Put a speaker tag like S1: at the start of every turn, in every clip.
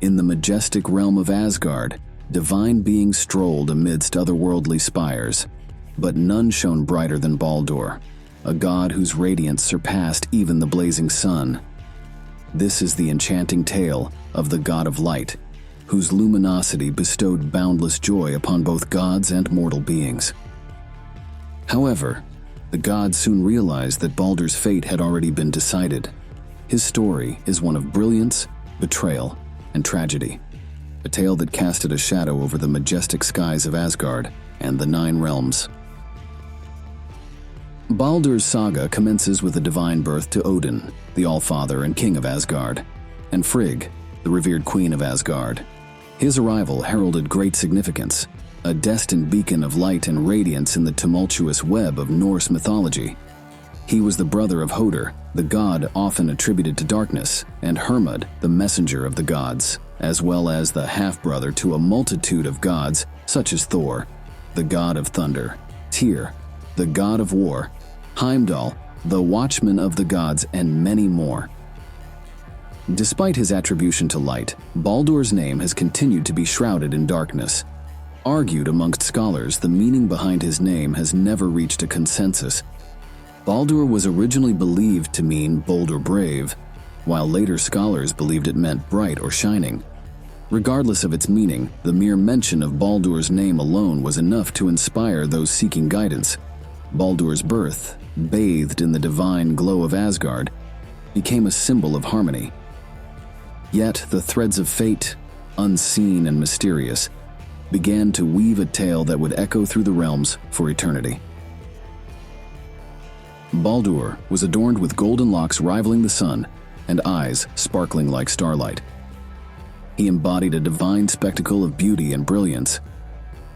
S1: In the majestic realm of Asgard, divine beings strolled amidst otherworldly spires, but none shone brighter than Baldur, a god whose radiance surpassed even the blazing sun. This is the enchanting tale of the god of light, whose luminosity bestowed boundless joy upon both gods and mortal beings. However, the gods soon realized that Baldur's fate had already been decided. His story is one of brilliance, betrayal, and tragedy, a tale that casted a shadow over the majestic skies of Asgard and the 9 realms. Baldur's saga commences with a divine birth to Odin, the Allfather and King of Asgard, and Frigg, the revered Queen of Asgard. His arrival heralded great significance, a destined beacon of light and radiance in the tumultuous web of Norse mythology. He was the brother of Hodr, the god often attributed to darkness, and Hermod, the messenger of the gods, as well as the half-brother to a multitude of gods such as Thor, the god of thunder, Tyr, the god of war, Heimdall, the watchman of the gods, and many more. Despite his attribution to light, Baldur's name has continued to be shrouded in darkness. Argued amongst scholars, the meaning behind his name has never reached a consensus. Baldur was originally believed to mean bold or brave, while later scholars believed it meant bright or shining. Regardless of its meaning, the mere mention of Baldur's name alone was enough to inspire those seeking guidance. Baldur's birth, bathed in the divine glow of Asgard, became a symbol of harmony. Yet the threads of fate, unseen and mysterious, began to weave a tale that would echo through the realms for eternity. Baldur was adorned with golden locks rivaling the sun and eyes sparkling like starlight. He embodied a divine spectacle of beauty and brilliance.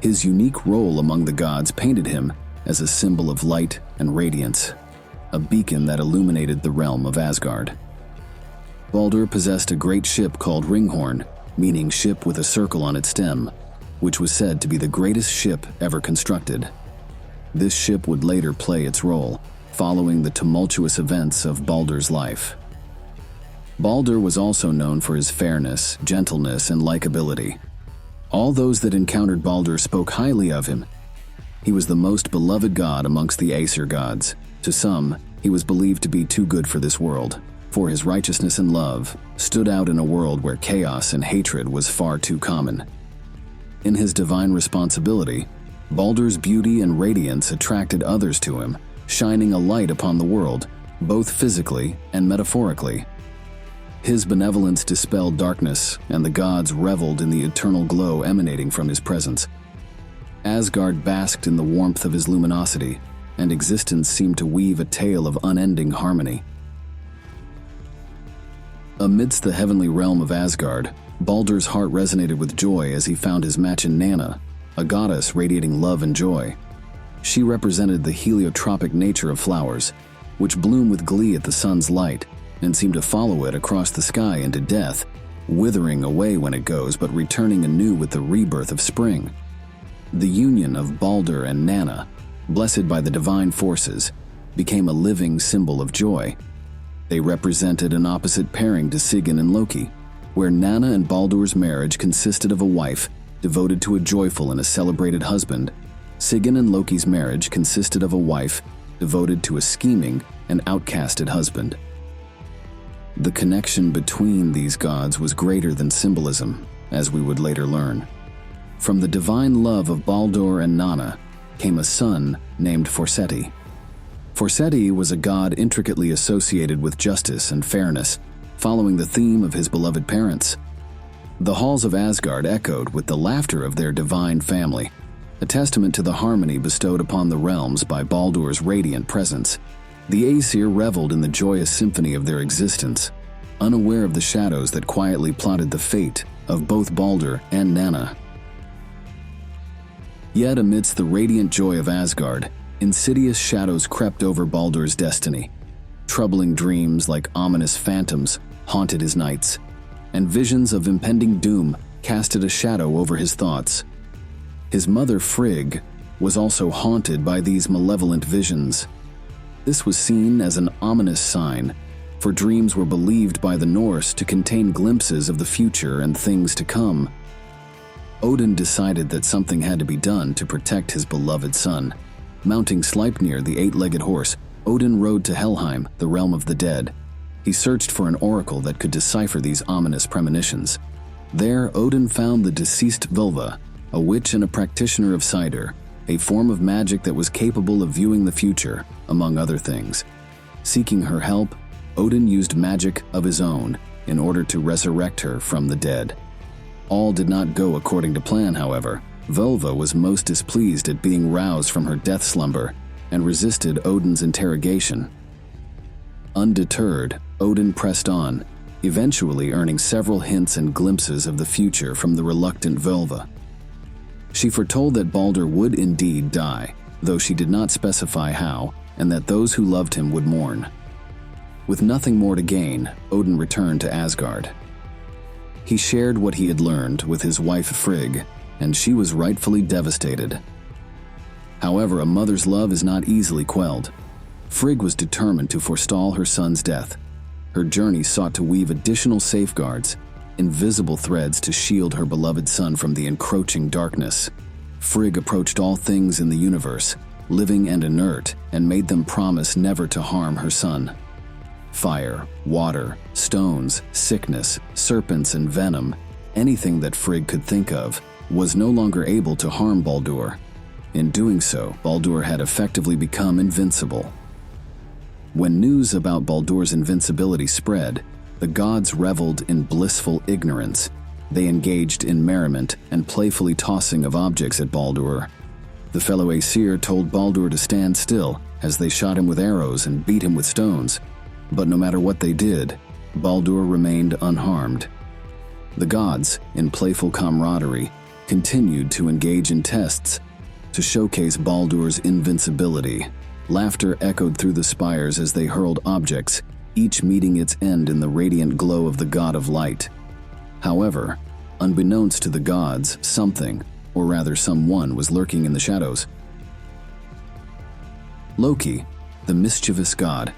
S1: His unique role among the gods painted him as a symbol of light and radiance, a beacon that illuminated the realm of Asgard. Baldur possessed a great ship called Ringhorn, meaning ship with a circle on its stem, which was said to be the greatest ship ever constructed. This ship would later play its role, following the tumultuous events of Baldur's life. Baldur was also known for his fairness, gentleness, and likability. All those that encountered Baldur spoke highly of him. He was the most beloved god amongst the Aesir gods. To some, he was believed to be too good for this world, for his righteousness and love stood out in a world where chaos and hatred was far too common. In his divine responsibility, Baldur's beauty and radiance attracted others to him, shining a light upon the world, both physically and metaphorically. His benevolence dispelled darkness, and the gods reveled in the eternal glow emanating from his presence. Asgard basked in the warmth of his luminosity, and existence seemed to weave a tale of unending harmony. Amidst the heavenly realm of Asgard, Baldur's heart resonated with joy as he found his match in Nanna, a goddess radiating love and joy. She represented the heliotropic nature of flowers, which bloom with glee at the sun's light and seem to follow it across the sky into death, withering away when it goes but returning anew with the rebirth of spring. The union of Baldur and Nanna, blessed by the divine forces, became a living symbol of joy. They represented an opposite pairing to Sigyn and Loki, where Nanna and Baldur's marriage consisted of a wife devoted to a joyful and a celebrated husband. Sigyn and Loki's marriage consisted of a wife devoted to a scheming and outcasted husband. The connection between these gods was greater than symbolism, as we would later learn. From the divine love of Baldur and Nanna came a son named Forseti. Forseti was a god intricately associated with justice and fairness, following the theme of his beloved parents. The halls of Asgard echoed with the laughter of their divine family, a testament to the harmony bestowed upon the realms by Baldur's radiant presence. The Aesir reveled in the joyous symphony of their existence, unaware of the shadows that quietly plotted the fate of both Baldur and Nanna. Yet amidst the radiant joy of Asgard, insidious shadows crept over Baldur's destiny. Troubling dreams like ominous phantoms haunted his nights, and visions of impending doom casted a shadow over his thoughts. His mother Frigg was also haunted by these malevolent visions. This was seen as an ominous sign, for dreams were believed by the Norse to contain glimpses of the future and things to come. Odin decided that something had to be done to protect his beloved son. Mounting Sleipnir, the eight-legged horse, Odin rode to Helheim, the realm of the dead. He searched for an oracle that could decipher these ominous premonitions. There, Odin found the deceased Völva, a witch and a practitioner of Cider, a form of magic that was capable of viewing the future, among other things. Seeking her help, Odin used magic of his own in order to resurrect her from the dead. All did not go according to plan, however. Völva was most displeased at being roused from her death slumber and resisted Odin's interrogation. Undeterred, Odin pressed on, eventually earning several hints and glimpses of the future from the reluctant Völva. She foretold that Baldur would indeed die, though she did not specify how, and that those who loved him would mourn. With nothing more to gain, Odin returned to Asgard. He shared what he had learned with his wife Frigg, and she was rightfully devastated. However, a mother's love is not easily quelled. Frigg was determined to forestall her son's death. Her journey sought to weave additional safeguards, invisible threads to shield her beloved son from the encroaching darkness. Frigg approached all things in the universe, living and inert, and made them promise never to harm her son. Fire, water, stones, sickness, serpents, and venom, anything that Frigg could think of, was no longer able to harm Baldur. In doing so, Baldur had effectively become invincible. When news about Baldur's invincibility spread, the gods reveled in blissful ignorance. They engaged in merriment and playfully tossing of objects at Baldur. The fellow Aesir told Baldur to stand still as they shot him with arrows and beat him with stones. But no matter what they did, Baldur remained unharmed. The gods, in playful camaraderie, continued to engage in tests to showcase Baldur's invincibility. Laughter echoed through the spires as they hurled objects, each meeting its end in the radiant glow of the god of light. However, unbeknownst to the gods, something, or rather someone, was lurking in the shadows. Loki, the mischievous god,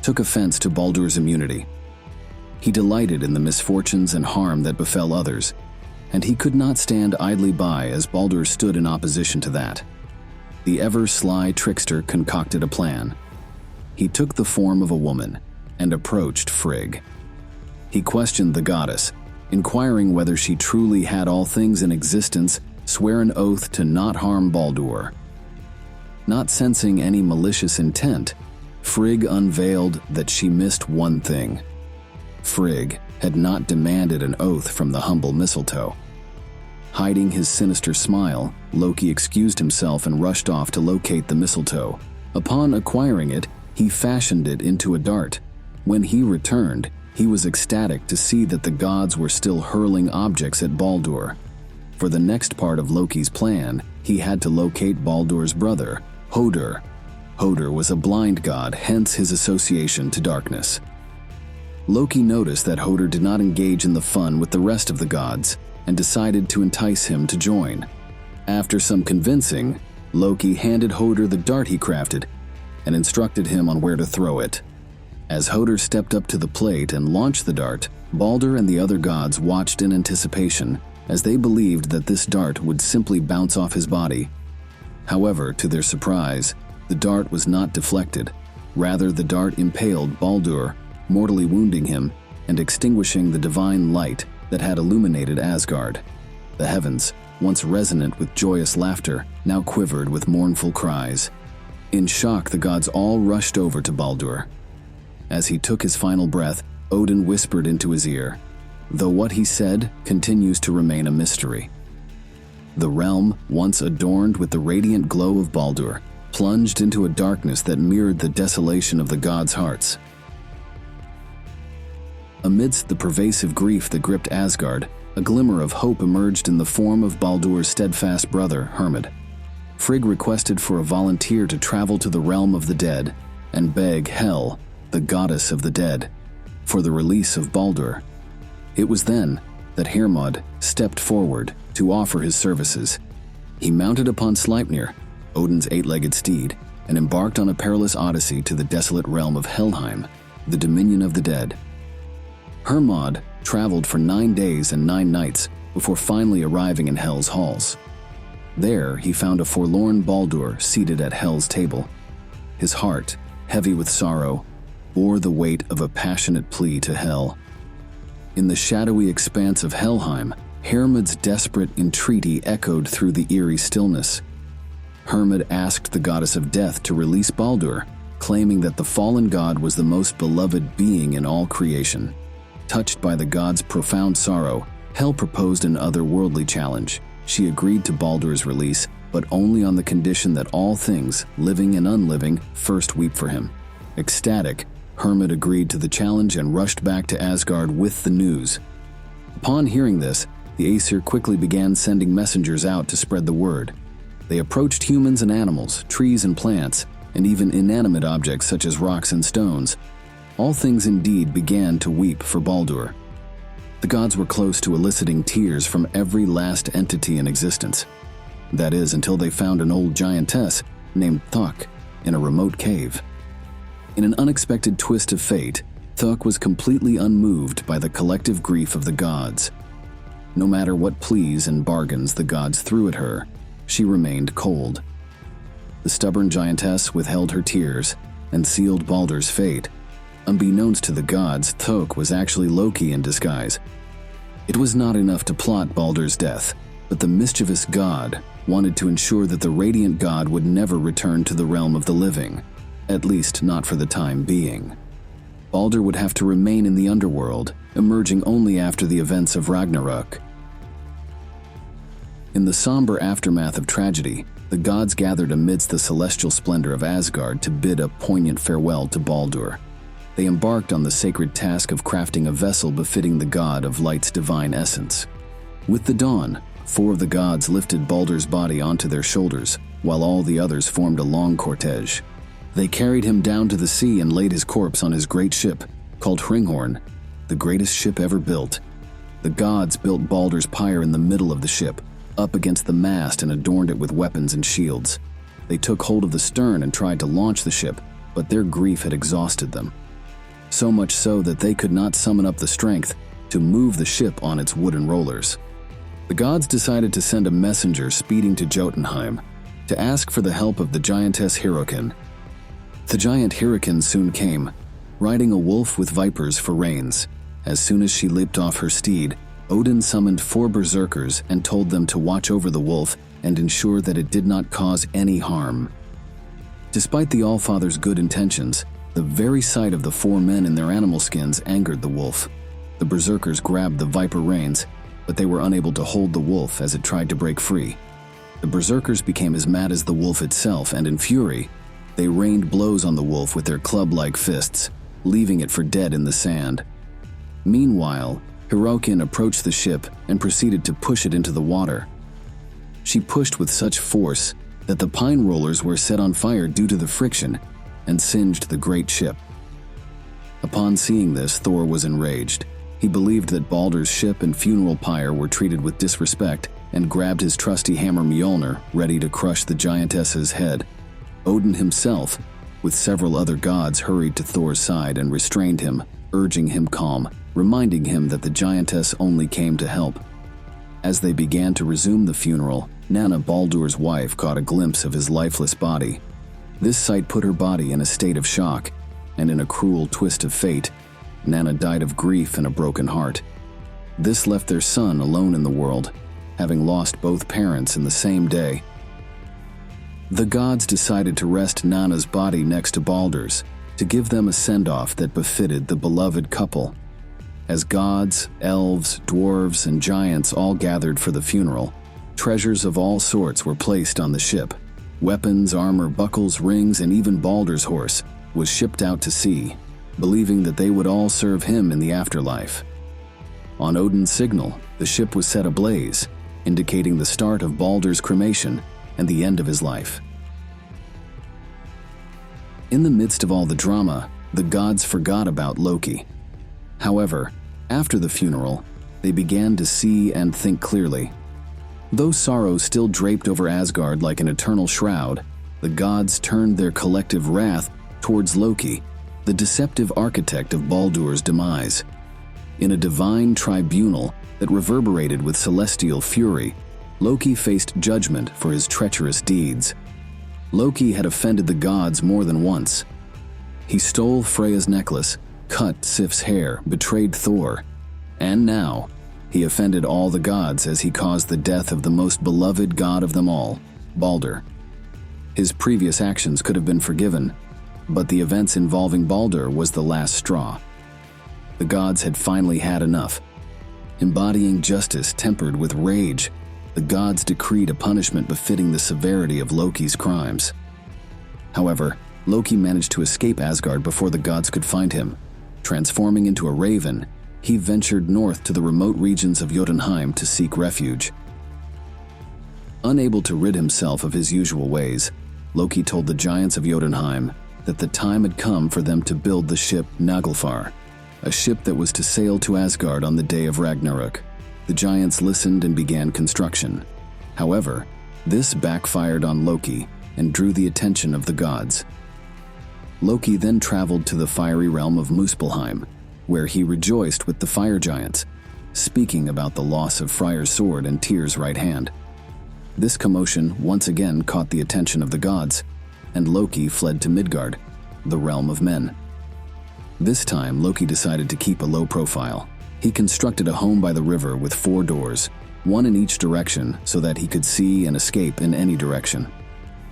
S1: took offense to Baldur's immunity. He delighted in the misfortunes and harm that befell others, and he could not stand idly by as Baldur stood in opposition to that. The ever-sly trickster concocted a plan. He took the form of a woman and approached Frigg. He questioned the goddess, inquiring whether she truly had all things in existence swear an oath to not harm Baldur. Not sensing any malicious intent, Frigg unveiled that she missed one thing. Frigg had not demanded an oath from the humble mistletoe. Hiding his sinister smile, Loki excused himself and rushed off to locate the mistletoe. Upon acquiring it, he fashioned it into a dart. When he returned, he was ecstatic to see that the gods were still hurling objects at Baldur. For the next part of Loki's plan, he had to locate Baldur's brother, Hodur. Hodur was a blind god, hence his association to darkness. Loki noticed that Hodur did not engage in the fun with the rest of the gods and decided to entice him to join. After some convincing, Loki handed Hodur the dart he crafted and instructed him on where to throw it. As Hodur stepped up to the plate and launched the dart, Baldur and the other gods watched in anticipation, as they believed that this dart would simply bounce off his body. However, to their surprise, the dart was not deflected. Rather, the dart impaled Baldur, mortally wounding him and extinguishing the divine light that had illuminated Asgard. The heavens, once resonant with joyous laughter, now quivered with mournful cries. In shock, the gods all rushed over to Baldur. As he took his final breath, Odin whispered into his ear, though what he said continues to remain a mystery. The realm, once adorned with the radiant glow of Baldur, plunged into a darkness that mirrored the desolation of the gods' hearts. Amidst the pervasive grief that gripped Asgard, a glimmer of hope emerged in the form of Baldur's steadfast brother, Hermod. Frigg requested for a volunteer to travel to the realm of the dead and beg Hel, the goddess of the dead, for the release of Baldur. It was then that Hermod stepped forward to offer his services. He mounted upon Sleipnir, Odin's eight-legged steed, and embarked on a perilous odyssey to the desolate realm of Helheim, the dominion of the dead. Hermod traveled for 9 days and 9 nights before finally arriving in Hel's halls. There, he found a forlorn Baldur seated at Hel's table. His heart, heavy with sorrow, bore the weight of a passionate plea to Hel. In the shadowy expanse of Helheim, Hermod's desperate entreaty echoed through the eerie stillness. Hermod asked the goddess of death to release Baldur, claiming that the fallen god was the most beloved being in all creation. Touched by the god's profound sorrow, Hel proposed an otherworldly challenge. She agreed to Baldur's release, but only on the condition that all things, living and unliving, first weep for him. Ecstatic, Hermod agreed to the challenge and rushed back to Asgard with the news. Upon hearing this, the Aesir quickly began sending messengers out to spread the word. They approached humans and animals, trees and plants, and even inanimate objects such as rocks and stones. All things indeed began to weep for Baldur. The gods were close to eliciting tears from every last entity in existence. That is, until they found an old giantess named Thok in a remote cave. In an unexpected twist of fate, Thok was completely unmoved by the collective grief of the gods. No matter what pleas and bargains the gods threw at her, she remained cold. The stubborn giantess withheld her tears and sealed Baldur's fate. Unbeknownst to the gods, Thok was actually Loki in disguise. It was not enough to plot Baldur's death, but the mischievous god wanted to ensure that the radiant god would never return to the realm of the living, at least not for the time being. Baldur would have to remain in the underworld, emerging only after the events of Ragnarok. In the somber aftermath of tragedy, the gods gathered amidst the celestial splendor of Asgard to bid a poignant farewell to Baldur. They embarked on the sacred task of crafting a vessel befitting the god of light's divine essence. With the dawn, 4 of the gods lifted Baldur's body onto their shoulders, while all the others formed a long cortege. They carried him down to the sea and laid his corpse on his great ship, called Hringhorn, the greatest ship ever built. The gods built Baldur's pyre in the middle of the ship, up against the mast, and adorned it with weapons and shields. They took hold of the stern and tried to launch the ship, but their grief had exhausted them. So much so that they could not summon up the strength to move the ship on its wooden rollers. The gods decided to send a messenger speeding to Jotunheim to ask for the help of the giantess Hyrrokin. The giant Hyrrokin soon came, riding a wolf with vipers for reins. As soon as she leaped off her steed, Odin summoned 4 berserkers and told them to watch over the wolf and ensure that it did not cause any harm. Despite the Allfather's good intentions, the very sight of the 4 men in their animal skins angered the wolf. The berserkers grabbed the viper reins, but they were unable to hold the wolf as it tried to break free. The berserkers became as mad as the wolf itself, and in fury, they rained blows on the wolf with their club-like fists, leaving it for dead in the sand. Meanwhile, Hyrrokin approached the ship and proceeded to push it into the water. She pushed with such force that the pine rollers were set on fire due to the friction and singed the great ship. Upon seeing this, Thor was enraged. He believed that Baldur's ship and funeral pyre were treated with disrespect and grabbed his trusty hammer Mjolnir, ready to crush the giantess's head. Odin himself, with several other gods, hurried to Thor's side and restrained him, urging him calm, reminding him that the giantess only came to help. As they began to resume the funeral, Nanna, Baldur's wife, caught a glimpse of his lifeless body. This sight put her body in a state of shock, and in a cruel twist of fate, Nanna died of grief and a broken heart. This left their son alone in the world, having lost both parents in the same day. The gods decided to rest Nanna's body next to Baldur's, to give them a send-off that befitted the beloved couple. As gods, elves, dwarves, and giants all gathered for the funeral, treasures of all sorts were placed on the ship. Weapons, armor, buckles, rings, and even Baldur's horse was shipped out to sea, believing that they would all serve him in the afterlife. On Odin's signal, the ship was set ablaze, indicating the start of Baldur's cremation and the end of his life. In the midst of all the drama, the gods forgot about Loki. However, after the funeral, they began to see and think clearly. Though sorrow still draped over Asgard like an eternal shroud, the gods turned their collective wrath towards Loki, the deceptive architect of Baldur's demise. In a divine tribunal that reverberated with celestial fury, Loki faced judgment for his treacherous deeds. Loki had offended the gods more than once. He stole Freya's necklace, cut Sif's hair, betrayed Thor, and now he offended all the gods as he caused the death of the most beloved god of them all, Baldr. His previous actions could have been forgiven, but the events involving Baldr was the last straw. The gods had finally had enough. Embodying justice tempered with rage, the gods decreed a punishment befitting the severity of Loki's crimes. However, Loki managed to escape Asgard before the gods could find him. Transforming into a raven, he ventured north to the remote regions of Jotunheim to seek refuge. Unable to rid himself of his usual ways, Loki told the giants of Jotunheim that the time had come for them to build the ship Naglfar, a ship that was to sail to Asgard on the day of Ragnarok. The giants listened and began construction. However, this backfired on Loki and drew the attention of the gods. Loki then traveled to the fiery realm of Muspelheim, where he rejoiced with the fire giants, speaking about the loss of Freyr's sword and Tyr's right hand. This commotion once again caught the attention of the gods, and Loki fled to Midgard, the realm of men. This time, Loki decided to keep a low profile. He constructed a home by the river with 4 doors, one in each direction so that he could see and escape in any direction.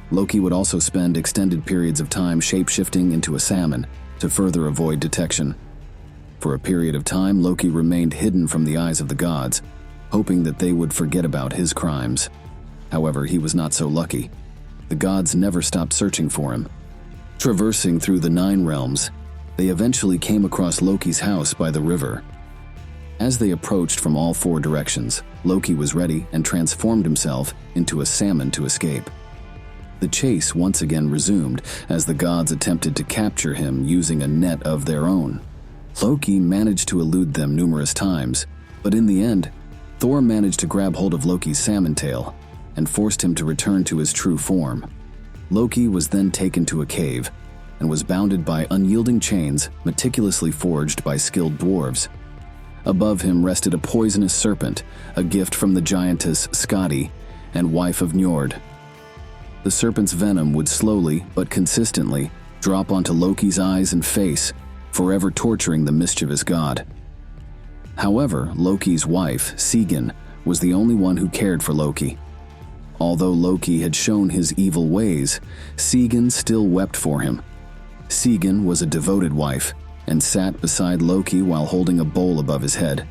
S1: Loki would also spend extended periods of time shape-shifting into a salmon to further avoid detection. For a period of time, Loki remained hidden from the eyes of the gods, hoping that they would forget about his crimes. However, he was not so lucky. The gods never stopped searching for him. Traversing through the 9 realms, they eventually came across Loki's house by the river. As they approached from all 4 directions, Loki was ready and transformed himself into a salmon to escape. The chase once again resumed as the gods attempted to capture him using a net of their own. Loki managed to elude them numerous times, but in the end, Thor managed to grab hold of Loki's salmon tail and forced him to return to his true form. Loki was then taken to a cave and was bounded by unyielding chains meticulously forged by skilled dwarves. Above him rested a poisonous serpent, a gift from the giantess Skadi and wife of Njord. The serpent's venom would slowly but consistently drop onto Loki's eyes and face, forever torturing the mischievous god. However, Loki's wife, Sigyn, was the only one who cared for Loki. Although Loki had shown his evil ways, Sigyn still wept for him. Sigyn was a devoted wife and sat beside Loki while holding a bowl above his head.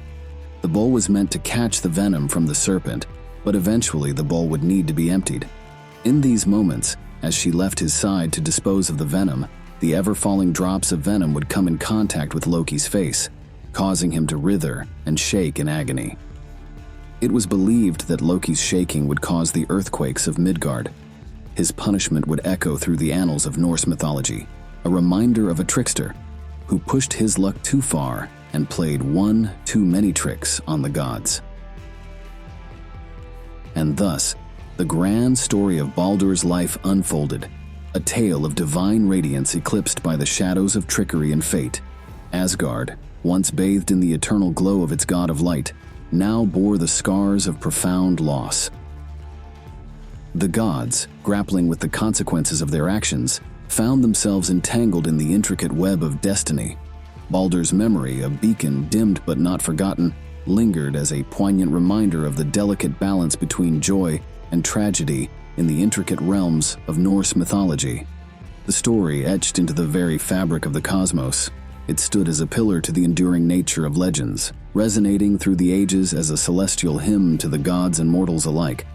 S1: The bowl was meant to catch the venom from the serpent, but eventually the bowl would need to be emptied. In these moments, as she left his side to dispose of the venom, the ever-falling drops of venom would come in contact with Loki's face, causing him to writhe and shake in agony. It was believed that Loki's shaking would cause the earthquakes of Midgard. His punishment would echo through the annals of Norse mythology, a reminder of a trickster who pushed his luck too far and played one too many tricks on the gods. And thus, the grand story of Baldur's life unfolded, a tale of divine radiance eclipsed by the shadows of trickery and fate. Asgard, once bathed in the eternal glow of its god of light, now bore the scars of profound loss. The gods, grappling with the consequences of their actions, found themselves entangled in the intricate web of destiny. Baldur's memory, a beacon dimmed but not forgotten, lingered as a poignant reminder of the delicate balance between joy and tragedy in the intricate realms of Norse mythology. The story etched into the very fabric of the cosmos, it stood as a pillar to the enduring nature of legends, resonating through the ages as a celestial hymn to the gods and mortals alike.